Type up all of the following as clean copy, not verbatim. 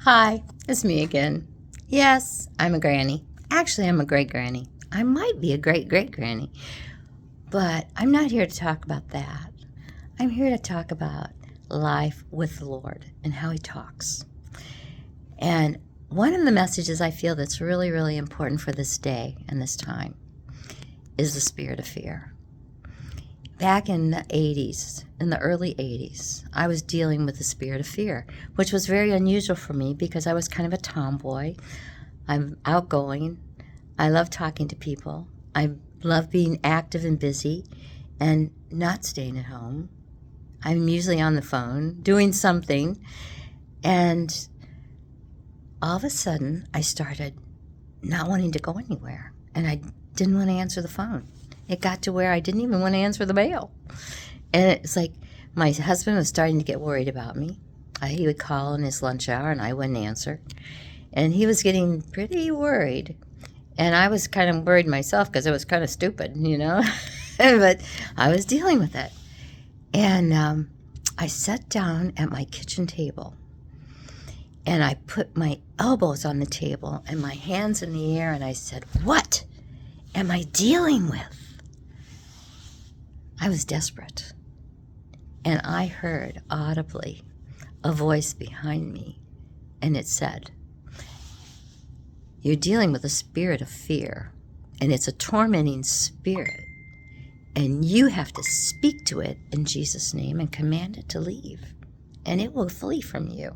Hi, it's me again. Yes, I'm a granny. Actually, I'm a great-granny. I might be a great-great-granny, but I'm not here to talk about that. I'm here to talk about life with the Lord and how He talks. And one of the messages I feel that's really, really important for this day and this time is the spirit of fear. Back in the 80s, in the early 80s, I was dealing with the spirit of fear, which was very unusual for me because I was kind of a tomboy. I'm outgoing. I love talking to people. I love being active and busy and not staying at home. I'm usually on the phone doing something. And all of a sudden, I started not wanting to go anywhere. And I didn't want to answer the phone. It got to where I didn't even want to answer the mail. And it's like my husband was starting to get worried about me. He would call in his lunch hour and I wouldn't answer. And he was getting pretty worried. And I was kind of worried myself because it was kind of stupid, but I was dealing with it. And I sat down at my kitchen table and I put my elbows on the table and my hands in the air and I said, "What am I dealing with?" I was desperate. And I heard audibly a voice behind me, and it said, "You're dealing with a spirit of fear, and it's a tormenting spirit, and you have to speak to it in Jesus' name and command it to leave, and it will flee from you."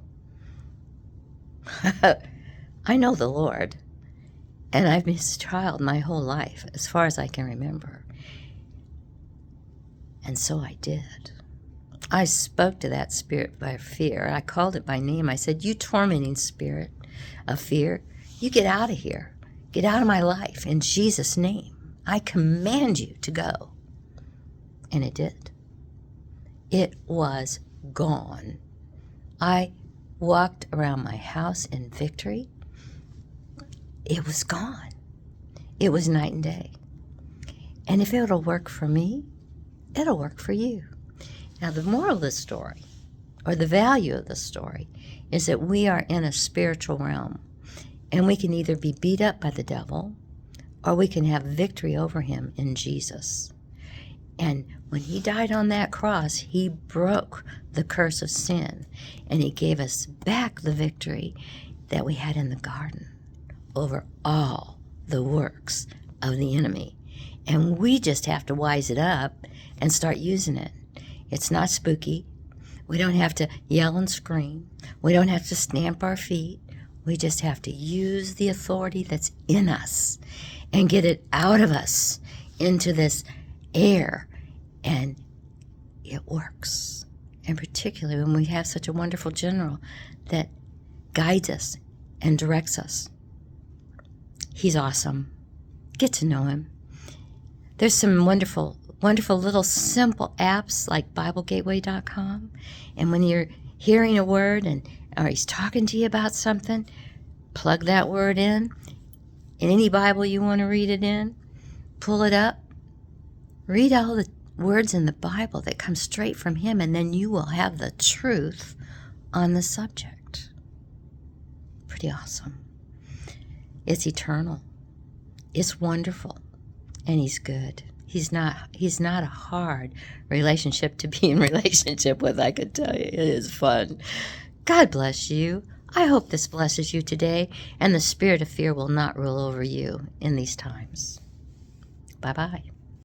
I know the Lord, and I've been His child my whole life, as far as I can remember. And so I did. I spoke to that spirit by fear. I called it by name. I said, "You tormenting spirit of fear, you get out of here. Get out of my life in Jesus' name. I command you to go." And it did. It was gone. I walked around my house in victory. It was gone. It was night and day. And if it'll work for me, it'll work for you. Now, the moral of the story, or the value of the story, is that we are in a spiritual realm, and we can either be beat up by the devil, or we can have victory over him in Jesus. And when He died on that cross, He broke the curse of sin, and He gave us back the victory that we had in the garden over all the works of the enemy. And we just have to wise it up and start using it. It's not spooky. We don't have to yell and scream. We don't have to stamp our feet. We just have to use the authority that's in us and get it out of us into this air. And it works. And particularly when we have such a wonderful general that guides us and directs us. He's awesome. Get to know Him. There's some wonderful little simple apps like BibleGateway.com. And when you're hearing a word or He's talking to you about something, plug that word in any Bible you want to read it in, pull it up, read all the words in the Bible that come straight from Him, and then you will have the truth on the subject. Pretty awesome. It's eternal. It's wonderful. And He's good. He's not a hard relationship to be in relationship with, I could tell you. It is fun. God bless you. I hope this blesses you today, and the spirit of fear will not rule over you in these times. Bye-bye.